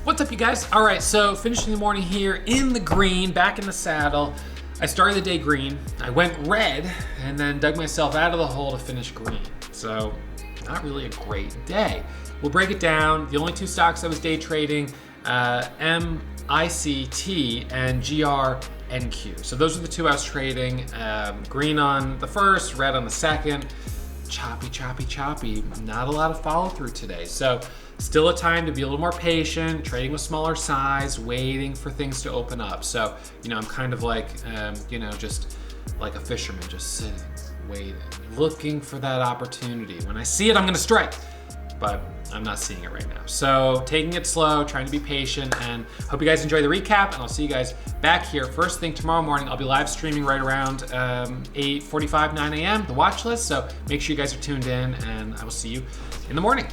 What's up, you guys? All right, so finishing the morning here in the green, back in the saddle. I started the day green, I went red, and then dug myself out of the hole to finish green. So, not really a great day. We'll break it down. The only two stocks I was day trading, MICT and GRNQ. So those are the two I was trading. Green on the first, red on the second. Choppy. Not a lot of follow through today. So still a time to be a little more patient, trading with smaller size, waiting for things to open up. So, I'm kind of like, just like a fisherman, just sitting, waiting, looking for that opportunity. When I see it, I'm gonna strike, but I'm not seeing it right now. So taking it slow, trying to be patient, and hope you guys enjoy the recap, and I'll see you guys back here first thing tomorrow morning. I'll be live streaming right around 8:45, 9 a.m., the watch list, so make sure you guys are tuned in, and I will see you in the morning.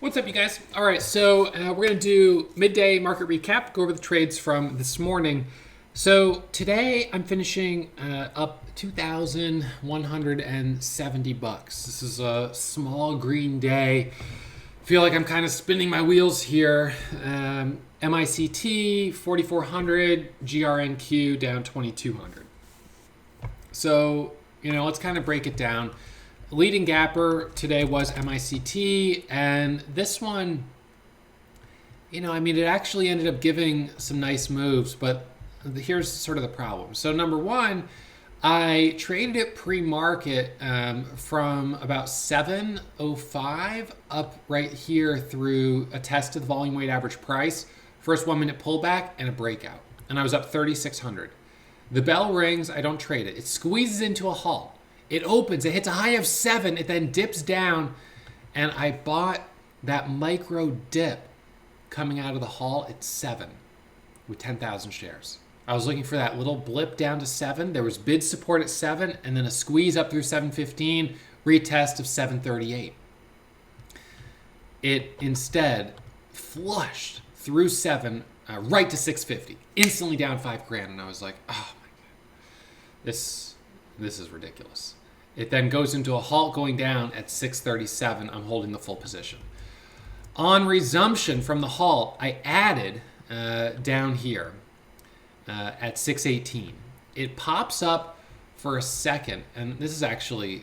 What's up, you guys? All right, so we're gonna do midday market recap, go over the trades from this morning. So today I'm finishing up $2,170. This is a small green day. Feel like I'm kind of spinning my wheels here. MICT 4,400, GRNQ down 2,200. So let's kind of break it down. Leading gapper today was MICT, and this one, it actually ended up giving some nice moves, but here's sort of the problem. So number one, I traded it pre-market from about 705 up right here through a test of the volume weight average price, first 1 minute pullback and a breakout, and I was up 3,600. The bell rings, I don't trade it. It squeezes into a halt. It opens, it hits a high of 7, it then dips down, and I bought that micro dip coming out of the halt at 7 with 10,000 shares. I was looking for that little blip down to 7. There was bid support at 7, and then a squeeze up through 715, retest of 738. It instead flushed through 7, right to 650, instantly down $5,000, and I was like, oh my God, this is ridiculous. It then goes into a halt going down at 637. I'm holding the full position. On resumption from the halt, I added down here at 618. It pops up for a second, and this is actually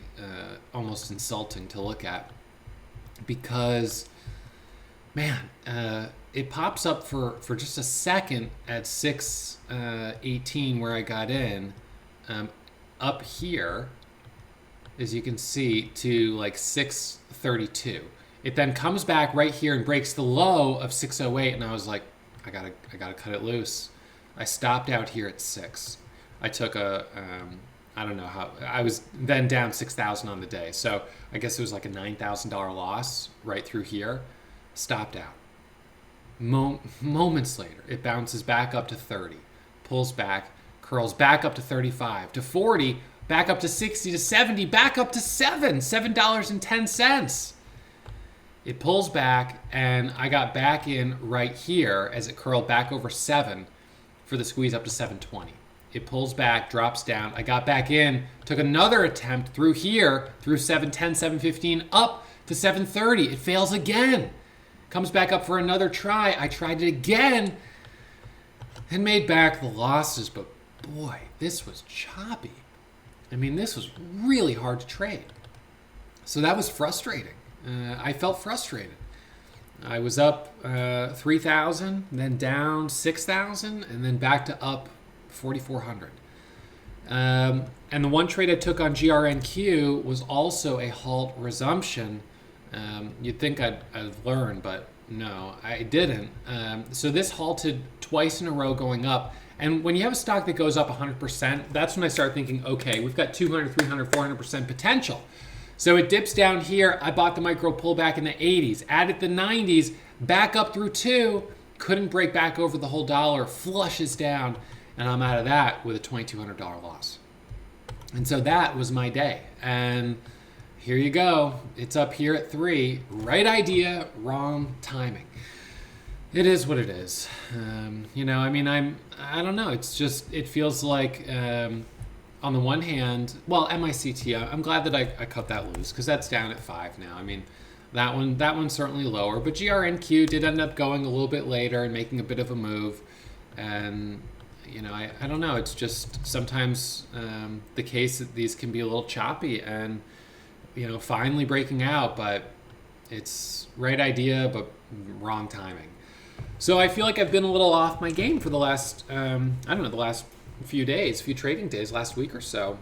almost insulting to look at because, man, it pops up for just a second at 618 where I got in. Up here, as you can see, to like 632. It then comes back right here and breaks the low of 608, and I was like, I gotta cut it loose. I stopped out here at 6. I took I don't know how, I was then down 6,000 on the day, so I guess it was like a $9,000 loss right through here. Stopped out. Moments later, it bounces back up to 30, pulls back, curls back up to 35, to 40, back up to 60, to 70, back up to $7.10. It pulls back, and I got back in right here as it curled back over 7 for the squeeze up to 720. It pulls back, drops down. I got back in, took another attempt through here, through 710, 715, up to 730. It fails again. Comes back up for another try. I tried it again and made back the losses, but boy, this was choppy. This was really hard to trade. So that was frustrating. I felt frustrated. I was up 3,000, then down 6,000, and then back to up 4,400. And the one trade I took on GRNQ was also a halt resumption. You'd think I'd learned, but no, I didn't. So this halted twice in a row going up. And when you have a stock that goes up 100%, that's when I start thinking, okay, we've got 200, 300, 400% potential. So it dips down here. I bought the micro pullback in the 80s, added the 90s, back up through 2, couldn't break back over the whole dollar, flushes down, and I'm out of that with a $2,200 loss. And so that was my day. And here you go. It's up here at 3. Right idea, wrong timing. It is what it is. I mean, I don't know. It's just, it feels like, on the one hand, well, MICT, I'm glad that I cut that loose because that's down at 5 now. I mean, that one's certainly lower, but GRNQ did end up going a little bit later and making a bit of a move. And, I don't know. It's just sometimes the case that these can be a little choppy and, finally breaking out, but it's right idea, but wrong timing. So I feel like I've been a little off my game for the last, the last few trading days, last week or so.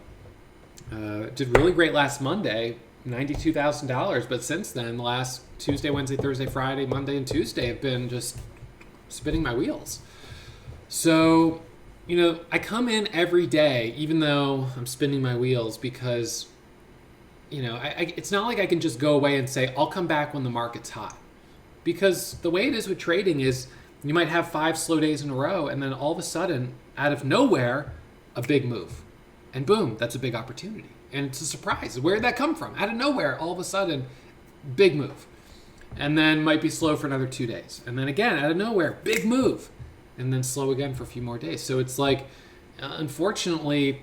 Did really great last Monday, $92,000. But since then, the last Tuesday, Wednesday, Thursday, Friday, Monday, and Tuesday have been just spinning my wheels. So, I come in every day, even though I'm spinning my wheels, because, it's not like I can just go away and say, I'll come back when the market's hot. Because the way it is with trading is you might have 5 slow days in a row, and then all of a sudden, out of nowhere, a big move. And boom, that's a big opportunity. And it's a surprise. Where did that come from? Out of nowhere, all of a sudden, big move. And then might be slow for another 2 days. And then again, out of nowhere, big move. And then slow again for a few more days. So it's like, unfortunately,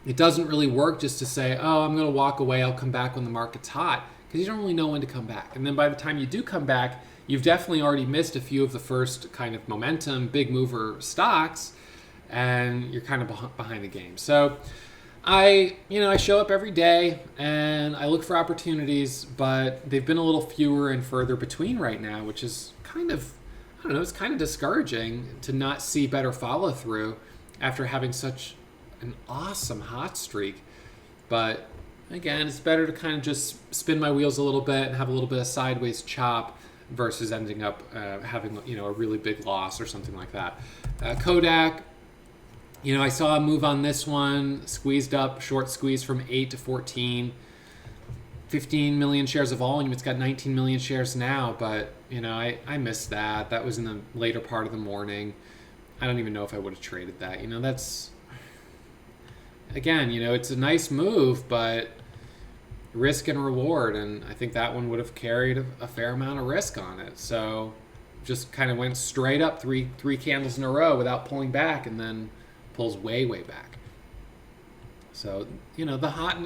it doesn't really work just to say, oh, I'm going to walk away, I'll come back when the market's hot. Because you don't really know when to come back. And then by the time you do come back, you've definitely already missed a few of the first kind of momentum, big mover stocks, and you're kind of behind the game. So I show up every day and I look for opportunities, but they've been a little fewer and further between right now, which is kind of, it's kind of discouraging to not see better follow through after having such an awesome hot streak. But again, it's better to kind of just spin my wheels a little bit and have a little bit of sideways chop versus ending up having a really big loss or something like that. KODK, I saw a move on this one, squeezed up, short squeeze from 8 to 14, 15 million shares of volume. It's got 19 million shares now, but I missed that. That was in the later part of the morning. I don't even know if I would have traded that. That's, again, it's a nice move, but risk and reward, and I think that one would have carried a fair amount of risk on it. So just kind of went straight up three candles in a row without pulling back, and then pulls way back. So the hot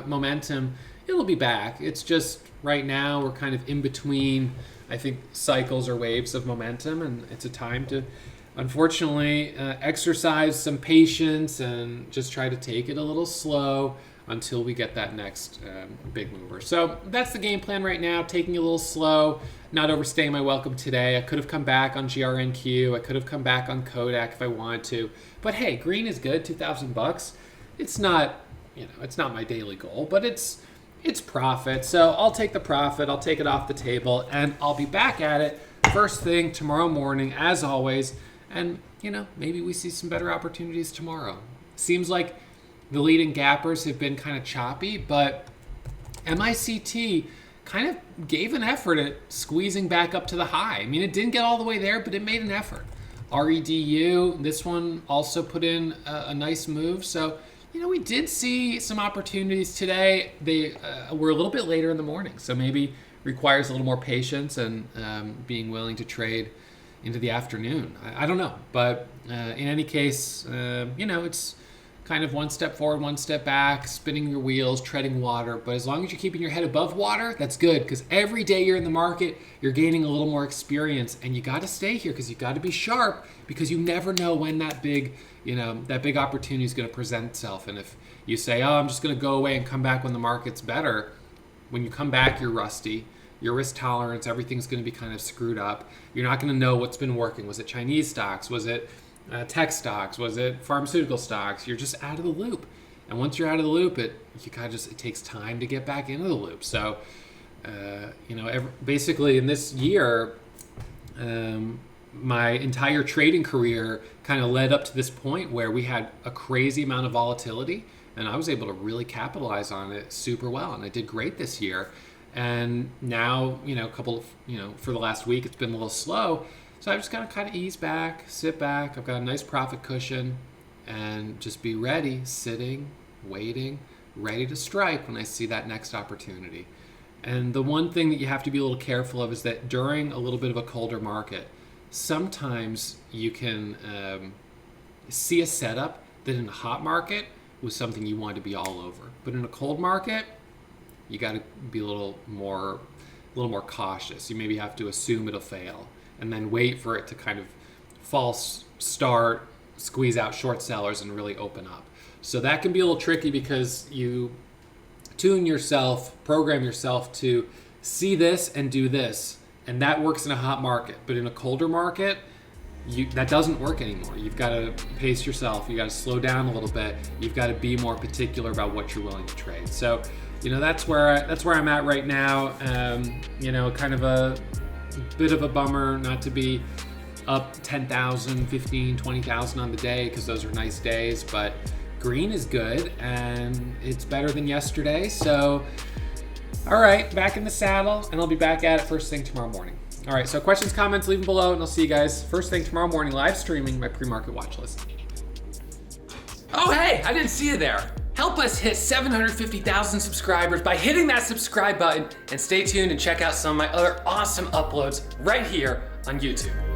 momentum, it'll be back. It's just right now we're kind of in between, I think, cycles or waves of momentum, and it's a time to unfortunately exercise some patience and just try to take it a little slow until we get that next big mover. So that's the game plan right now, taking it a little slow, not overstaying my welcome today. I could have come back on GRNQ. I could have come back on KODK if I wanted to. But hey, green is good, $2,000. It's not, it's not my daily goal, but it's profit. So I'll take the profit, I'll take it off the table, and I'll be back at it first thing tomorrow morning, as always. And, maybe we see some better opportunities tomorrow. Seems like the leading gappers have been kind of choppy, but MICT kind of gave an effort at squeezing back up to the high. I mean, it didn't get all the way there, but it made an effort. REDU, this one also put in a nice move. So, we did see some opportunities today. They were a little bit later in the morning, so maybe requires a little more patience and being willing to trade into the afternoon. I don't know, but in any case, it's kind of one step forward, one step back, spinning your wheels, treading water. But as long as you're keeping your head above water, that's good, because every day you're in the market, you're gaining a little more experience, and you got to stay here because you got to be sharp, because you never know when that big opportunity is going to present itself. And if you say, oh, I'm just going to go away and come back when the market's better, when you come back, you're rusty. Your risk tolerance, everything's going to be kind of screwed up. You're not going to know what's been working. Was it Chinese stocks? Was it tech stocks? Was it pharmaceutical stocks? You're just out of the loop. And once you're out of the loop, it takes time to get back into the loop. So, basically in this year, my entire trading career kind of led up to this point where we had a crazy amount of volatility, and I was able to really capitalize on it super well. And I did great this year. And now, for the last week, it's been a little slow. So I've just got to kind of ease back, sit back. I've got a nice profit cushion, and just be ready, sitting, waiting, ready to strike when I see that next opportunity. And the one thing that you have to be a little careful of is that during a little bit of a colder market, sometimes you can see a setup that in a hot market was something you want to be all over. But in a cold market, you got to be a little more cautious. You maybe have to assume it'll fail and then wait for it to kind of false start, squeeze out short sellers and really open up. So that can be a little tricky because you tune yourself, program yourself to see this and do this. And that works in a hot market. But in a colder market, that doesn't work anymore. You've got to pace yourself. You've got to slow down a little bit. You've got to be more particular about what you're willing to trade. So, that's where I'm at right now. Kind of a bit of a bummer not to be up 10,000, 15, 20,000 on the day because those are nice days. But green is good and it's better than yesterday. So, all right, back in the saddle, and I'll be back at it first thing tomorrow morning. All right, so questions, comments, leave them below, and I'll see you guys first thing tomorrow morning, live streaming my pre-market watch list. Oh, hey, I didn't see you there. Help us hit 750,000 subscribers by hitting that subscribe button, and stay tuned and check out some of my other awesome uploads right here on YouTube.